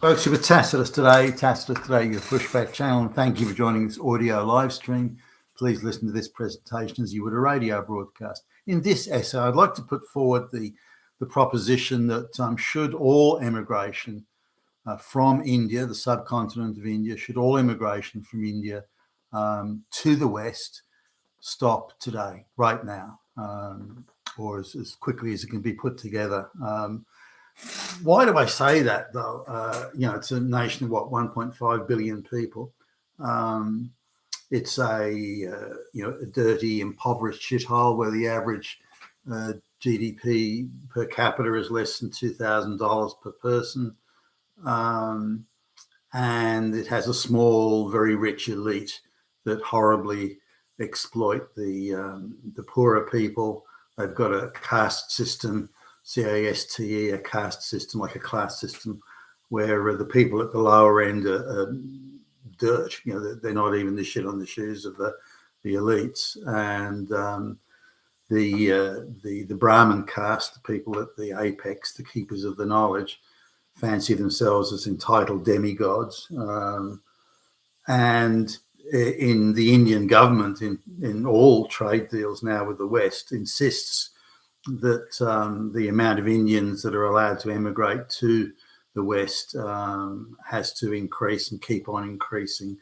Folks, you were Tacitus today, your pushback channel, and thank you for joining this audio live stream. Please listen to this presentation as you would a radio broadcast. In this essay, I'd like to put forward the proposition that should all immigration from India, the subcontinent of India, should all immigration from India to the West stop today, right now, or as quickly as it can be put together. Why do I say that, though? It's a nation of 1.5 billion people. It's a dirty, impoverished shithole where the average GDP per capita is less than $2,000 per person, and it has a small, very rich elite that horribly exploit the poorer people. They've got a caste system. CASTE, a caste system, like a class system, where the people at the lower end are dirt. They're not even the shit on the shoes of the elites. And the Brahmin caste, the people at the apex, the keepers of the knowledge, fancy themselves as entitled demigods. And in the Indian government, in all trade deals now with the West, insists that the amount of Indians that are allowed to emigrate to the West has to increase and keep on increasing,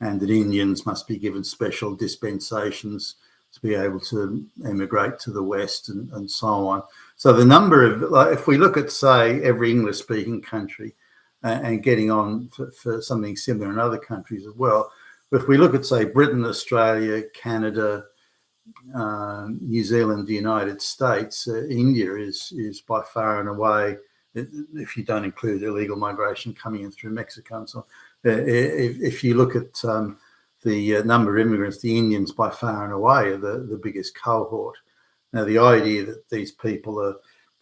and that Indians must be given special dispensations to be able to emigrate to the West and so on. So the number of, if we look at, say, every English-speaking country and getting on for something similar in other countries as well, but if we look at, say, Britain, Australia, Canada, New Zealand, the United States, India is by far and away, if you don't include illegal migration coming in through Mexico and so on, if you look at the number of immigrants, the Indians by far and away are the biggest cohort. Now, the idea that these people are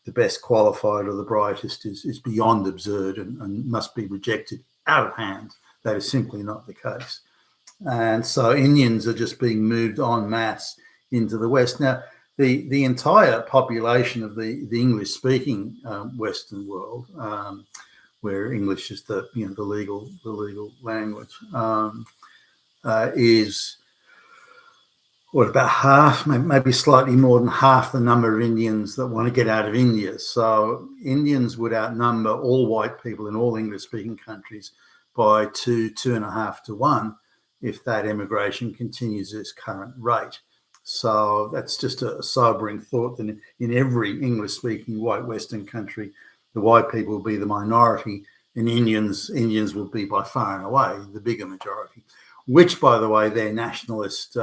the best qualified or the brightest is beyond absurd and must be rejected out of hand. That is simply not the case. And so Indians are just being moved en masse into the West. Now, the entire population of the English-speaking Western world, where English is the legal language, is about half, maybe slightly more than half the number of Indians that want to get out of India. So Indians would outnumber all white people in all English-speaking countries by 2.5 to 1 if that immigration continues at its current rate. So that's just a sobering thought that in every English-speaking white Western country, the white people will be the minority, and Indians will be by far and away the bigger majority, which, by the way, their nationalist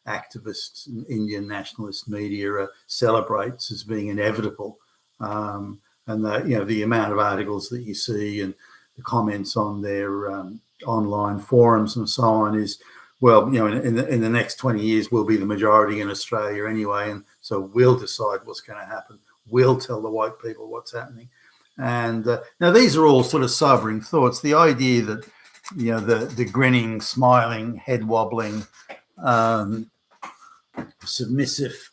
activists, Indian nationalist media celebrates as being inevitable. And the amount of articles that you see and the comments on their online forums and so on is, well, in the next 20 years, we'll be the majority in Australia anyway, and so we'll decide what's going to happen. We'll tell the white people what's happening. And now these are all sort of sobering thoughts. The idea that, the grinning, smiling, head wobbling, submissive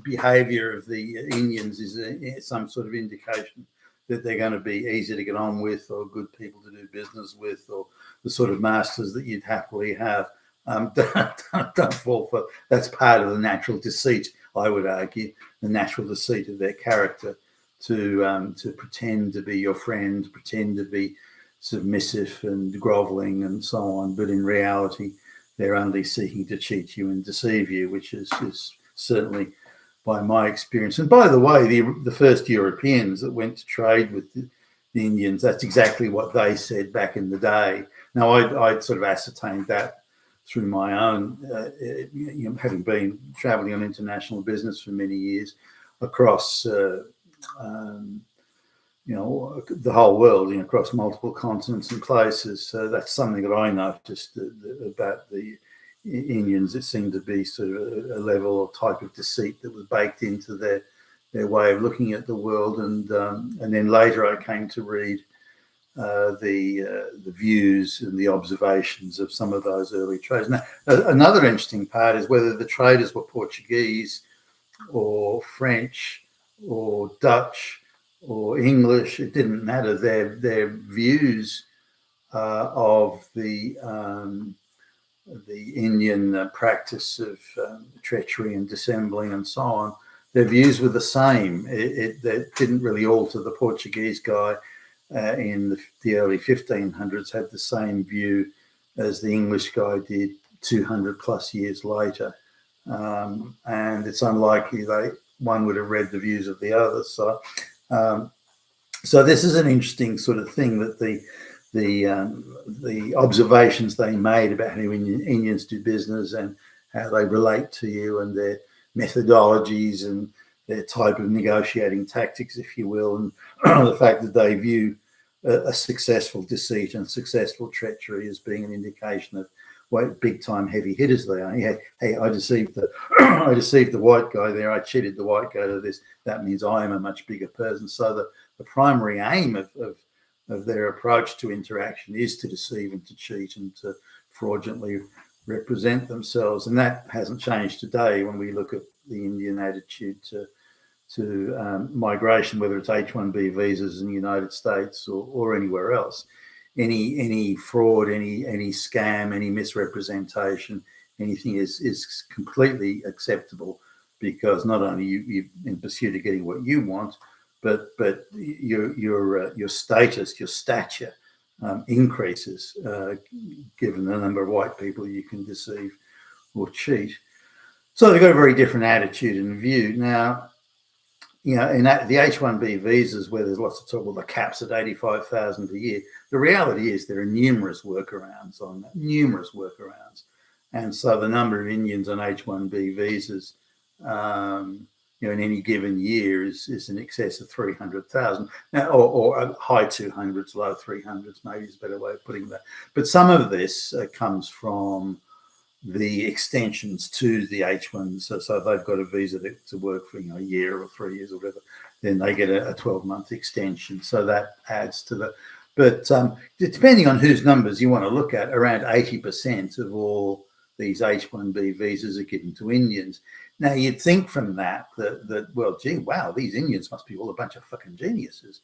behavior of the Indians is some sort of indication that they're going to be easy to get on with, or good people to do business with, or the sort of masters that you'd happily have. Don't fall for that's part of the natural deceit, I would argue, the natural deceit of their character to pretend to be your friend, pretend to be submissive and groveling and so on, but in reality they're only seeking to cheat you and deceive you, which is certainly, by my experience. And by the way, the first Europeans that went to trade with the Indians, that's exactly what they said back in the day. Now, I'd sort of ascertained that through my own, having been traveling on international business for many years across, the whole world, across multiple continents and places. So that's something that I noticed about the Indians. It seemed to be sort of a level or type of deceit that was baked into their way of looking at the world. And then later I came to read the views and the observations of some of those early traders. Now, another interesting part is whether the traders were Portuguese or French or Dutch or English. It didn't matter. Their views of the Indian practice of treachery and dissembling and so on, their views were the same. It didn't really alter. The Portuguese guy in the early 1500s had the same view as the English guy did 200 plus years later. And it's unlikely one would have read the views of the other. So this is an interesting sort of thing, that the observations they made about how Indians do business and how they relate to you and their methodologies and their type of negotiating tactics, if you will, and the fact that they view a successful deceit and successful treachery as being an indication of what big time heavy hitters they are. Hey, I deceived the white guy there. I cheated the white guy to this. That means I am a much bigger person. So the primary aim of their approach to interaction is to deceive and to cheat and to fraudulently represent themselves. And that hasn't changed today when we look at the Indian attitude to migration, whether it's H-1B visas in the United States or anywhere else. Any fraud, any scam, any misrepresentation, anything is completely acceptable, because not only you in pursuit of getting what you want, but your status, your stature increases given the number of white people you can deceive or cheat. So they've got a very different attitude and view. Now, in the H-1B visas, where there's lots of talk, well, the cap's at 85,000 a year. The reality is there are numerous workarounds on that, and so the number of Indians on H-1B visas, in any given year is in excess of 300,000 now, or high 200s, low 300s, maybe is a better way of putting that. But some of this comes from the extensions to the H1s. So they've got a visa to work for a year or 3 years or whatever, then they get a 12-month extension. So that adds to the. But depending on whose numbers you want to look at, around 80% of all these H-1B visas are given to Indians. Now, you'd think from that well, gee, wow, these Indians must be all a bunch of fucking geniuses.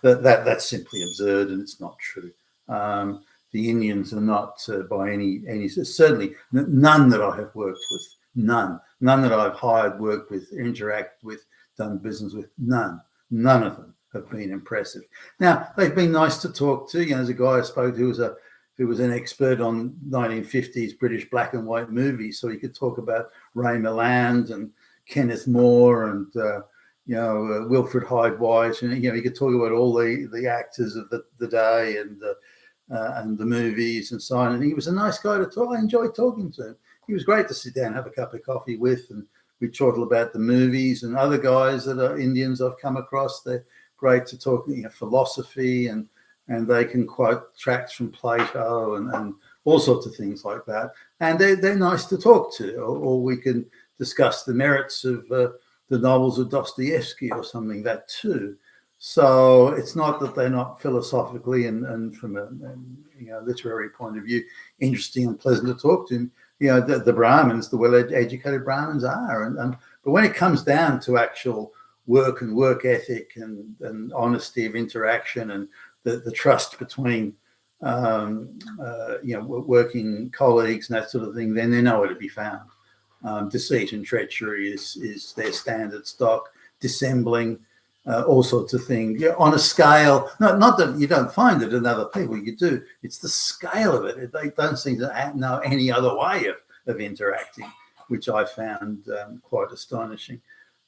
That's simply absurd, and it's not true. The Indians are not by any certainly none that I have worked with, none that I've hired, worked with, interacted with, done business with, none of them have been impressive. Now, they've been nice to talk to. There's a guy I spoke to who was an expert on 1950s British black and white movies, so he could talk about Ray Milland and Kenneth More and Wilfred Hyde White, and he could talk about all the actors of the day and the movies and so on. And he was a nice guy to talk. I enjoyed talking to him. He was great to sit down and have a cup of coffee with, and we chortle about the movies. And other guys that are Indians I've come across, they're great to talk philosophy, and they can quote tracts from Plato and all sorts of things like that. And they're nice to talk to, or we can discuss the merits of the novels of Dostoevsky or something, that too. So it's not that they're not philosophically and from a literary point of view interesting and pleasant to talk to. The Brahmins, the well-educated Brahmins are, but when it comes down to actual work and work ethic and honesty of interaction and the trust between working colleagues and that sort of thing, then they're nowhere to be found. Deceit and treachery is their standard stock. Dissembling, all sorts of things on a scale. Not that you don't find it in other people, you do. It's the scale of it. They don't seem to know any other way of interacting, which I found quite astonishing.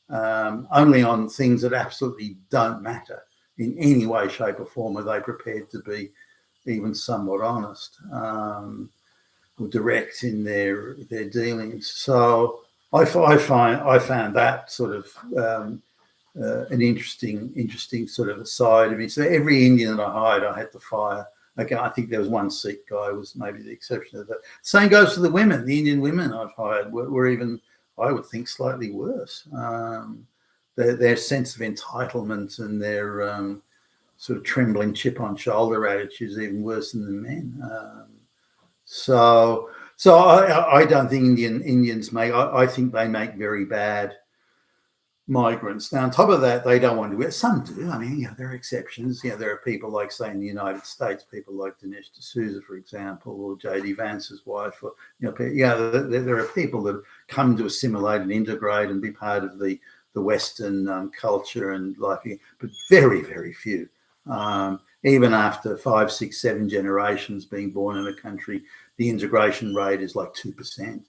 Only on things that absolutely don't matter in any way, shape, or form are they prepared to be even somewhat honest or direct in their dealings. So I found that sort of an interesting sort of aside of me. So every Indian that I hired, I had to fire. Okay, I think there was one Sikh guy was maybe the exception of that. Same goes for the women. The Indian women I've hired were even, I would think, slightly worse. Their sense of entitlement and their sort of trembling chip on shoulder attitude is even worse than the men. So I don't think Indians make. I think they make very bad migrants. Now, on top of that, they don't want to. Some do. I mean, there are exceptions. There are people like, say, in the United States, people like Dinesh D'Souza, for example, or J.D. Vance's wife. Or there are people that come to assimilate and integrate and be part of the Western culture and life, but very, very few. Even after 5, 6, 7 generations being born in a country, the integration rate is like 2%.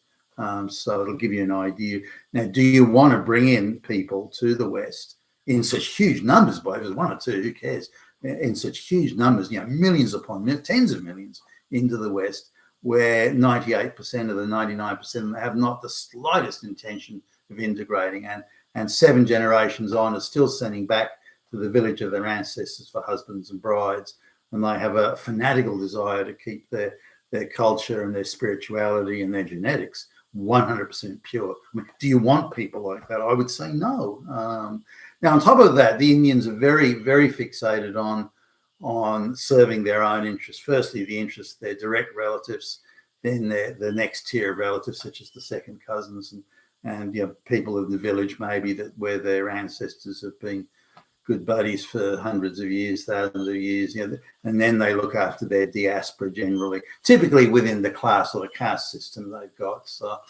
So it'll give you an idea. Now, do you want to bring in people to the West in such huge numbers? By just 1 or 2, who cares? In such huge numbers, millions upon millions, tens of millions into the West, where 98% of the 99% have not the slightest intention of integrating, and 7 generations on are still sending back to the village of their ancestors for husbands and brides, and they have a fanatical desire to keep their culture and their spirituality and their genetics 100% pure. I mean, do you want people like that? I would say no. Now, on top of that, the Indians are very, very fixated on serving their own interests. Firstly, the interests of their direct relatives, then the next tier of relatives, such as the second cousins and people of the village, maybe where their ancestors have been good buddies for hundreds of years, thousands of years, and then they look after their diaspora generally, typically within the class or the caste system they've got. So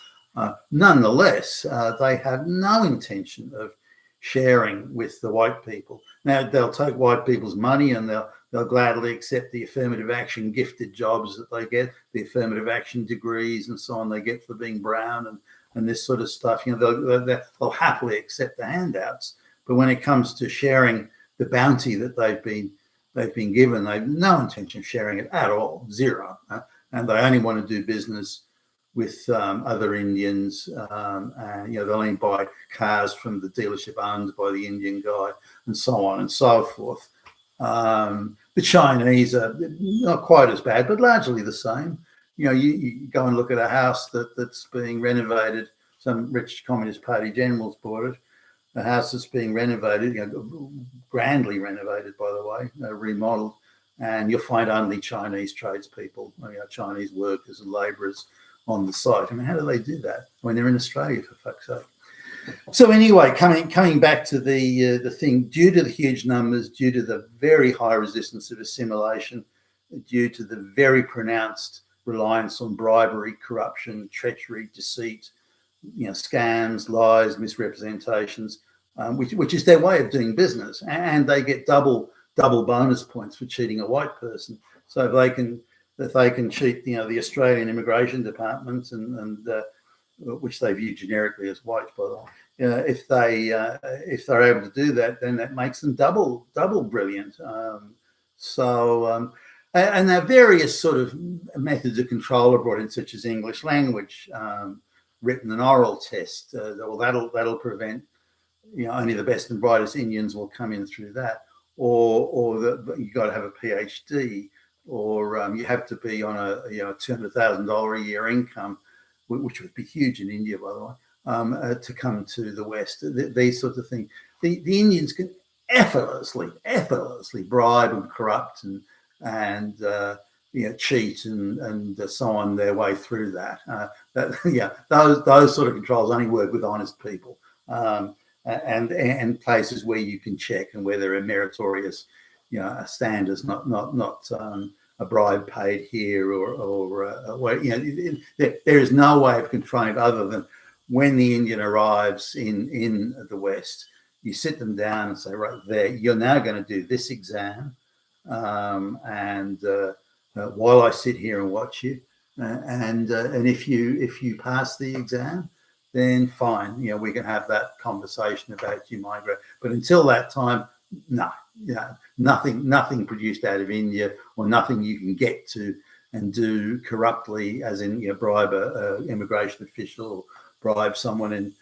nonetheless, they have no intention of sharing with the white people. Now, they'll take white people's money and they'll gladly accept the affirmative action gifted jobs that they get, the affirmative action degrees and so on they get for being brown and this sort of stuff. They'll happily accept the handouts. But when it comes to sharing the bounty that they've been given, they've no intention of sharing it at all, zero. And they only want to do business with other Indians. And they'll only buy cars from the dealership owned by the Indian guy, and so on and so forth. The Chinese are not quite as bad, but largely the same. You go and look at a house that's being renovated. Some rich Communist Party generals bought it. The house that's being renovated, grandly renovated, by the way, remodeled, and you'll find only Chinese tradespeople, Chinese workers and labourers on the site. I mean, how do they do that when they're in Australia, for fuck's sake? So anyway, coming back to the thing, due to the huge numbers, due to the very high resistance of assimilation, due to the very pronounced reliance on bribery, corruption, treachery, deceit, scams, lies, misrepresentations, which is their way of doing business, and they get double bonus points for cheating a white person. So if they can cheat, the Australian Immigration Department and which they view generically as white, by the way, if they're able to do that, then that makes them double brilliant. And there are various sort of methods of control are brought in, such as English language. Written and oral test. That'll prevent, only the best and brightest Indians will come in through that, or you got to have a PhD, or you have to be on a $200,000 a year income, which would be huge in India, by the way, to come to the West. These sorts of things. The Indians can effortlessly bribe and corrupt and cheat and so on their way through that. Those sort of controls only work with honest people and places where you can check and where there are meritorious, standards, not a bribe paid here or there is no way of controlling it other than when the Indian arrives in the West, you sit them down and say, right there, you're now going to do this exam, and while I sit here and watch you, and if you pass the exam, then fine, we can have that conversation about you migrate. But until that time, no, nothing produced out of India, or nothing you can get to and do corruptly, as in bribe a immigration official or bribe someone in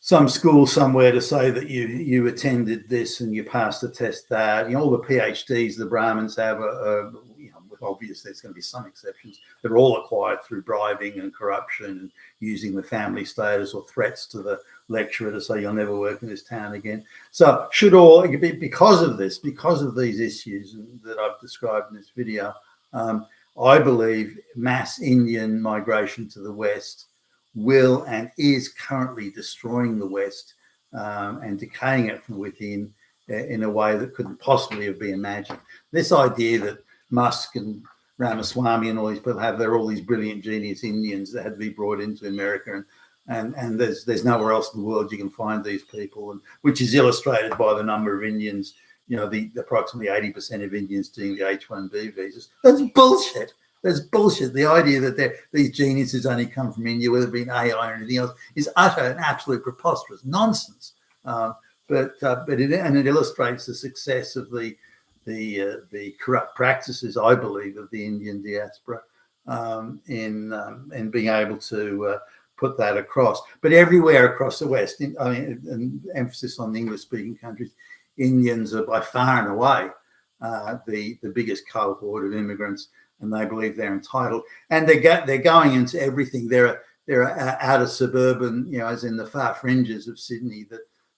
some school somewhere to say that you attended this and you passed the test that. All the PhDs the Brahmins have are obviously there's going to be some exceptions. They're all acquired through bribing and corruption and using the family status or threats to the lecturer to say you'll never work in this town again. So because of these issues that I've described in this video, I believe mass Indian migration to the West will and is currently destroying the West and decaying it from within in a way that couldn't possibly have been imagined. This idea that Musk and Ramaswamy and all these people they're all these brilliant genius Indians that had to be brought into America, and there's nowhere else in the world you can find these people, and which is illustrated by the number of Indians, the approximately 80% of Indians doing the H-1B visas. That's bullshit. That's bullshit. The idea that these geniuses only come from India, whether it be AI or anything else, is utter and absolute preposterous nonsense. But it illustrates the success of the corrupt practices, I believe, of the Indian diaspora in being able to put that across. But everywhere across the West, and emphasis on the English-speaking countries, Indians are by far and away the biggest cohort of immigrants, and they believe they're entitled. And they're going into everything. They're out of suburban, as in the far fringes of Sydney.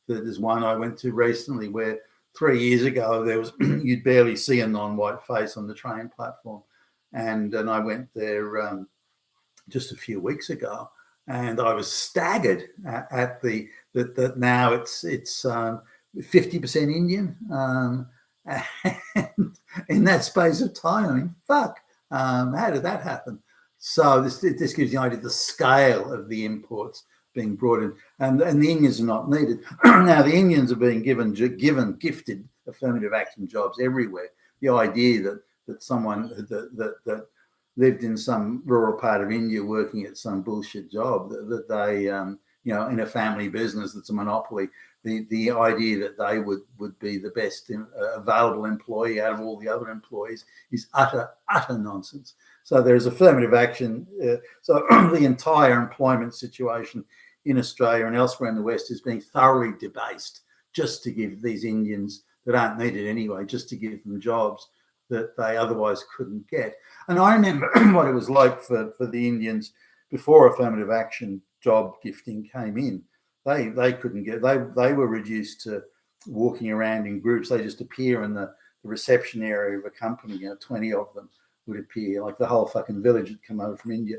There's one I went to recently where 3 years ago there was you'd barely see a non-white face on the train platform, and I went there just a few weeks ago, and I was staggered at that now it's 50% Indian, and in that space of time. I mean, fuck, how did that happen? So this gives you an idea of the scale of the imports being brought in, and the Indians are not needed. Now the Indians are being gifted affirmative action jobs everywhere. The idea that someone that lived in some rural part of India working at some bullshit job that they in a family business that's a monopoly, the idea that they would be the best available employee out of all the other employees is utter nonsense. So there's affirmative action. So the entire employment situation in Australia and elsewhere in the West is being thoroughly debased just to give these Indians that aren't needed anyway, just to give them jobs that they otherwise couldn't get. And I remember what it was like for the Indians before affirmative action job gifting came in. They couldn't get, they were reduced to walking around in groups. They just appear in the reception area of a company, 20 of them would appear, like the whole fucking village had come over from India.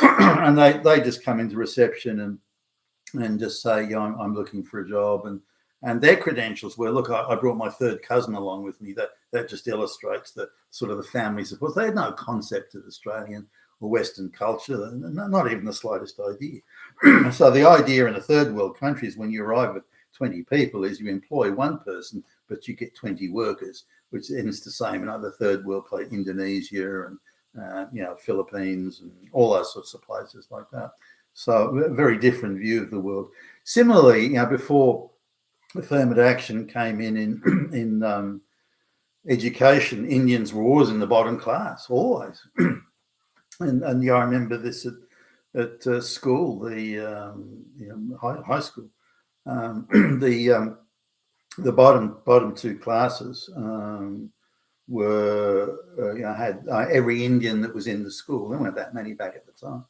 And they just come into reception and just say, I'm looking for a job. And their credentials were, look, I brought my third cousin along with me. That just illustrates the sort of the family support. They had no concept of Australian or Western culture, not even the slightest idea. So the idea in a third world country is when you arrive at 20 people is you employ one person, but you get 20 workers, which ends the same in other third world, like Indonesia and Philippines and all those sorts of places like that. So a very different view of the world. Similarly, before affirmative action came in education, Indians were always in the bottom class, always. and I remember this at school, the high school. The bottom two classes were had every Indian that was in the school. There weren't that many back at the time.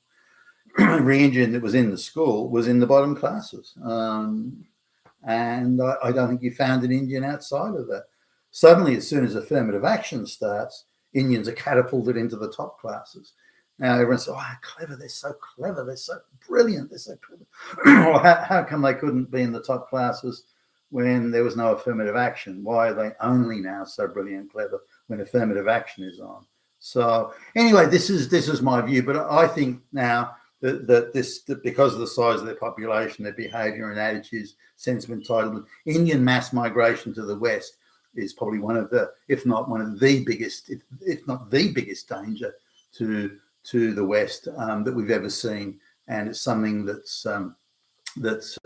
Every Indian that was in the school was in the bottom classes, and I don't think you found an Indian outside of that. Suddenly, as soon as affirmative action starts, Indians are catapulted into the top classes. Now everyone says, "Oh, how clever! They're so clever! They're so brilliant! They're so clever!" Well, how come they couldn't be in the top classes when there was no affirmative action? Why are they only now so brilliant and clever when affirmative action is on? So anyway, this is my view, but I think now that because of the size of their population, their behaviour and attitudes, sense of entitlement, Indian mass migration to the West is probably one of the, if not one of the biggest, if not the biggest danger to the West that we've ever seen, and it's something that's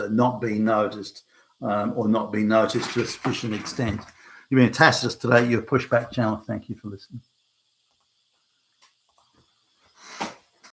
not been noticed or not been noticed to a sufficient extent. You've been fantastic today. You're Pushback Channel. Thank you for listening.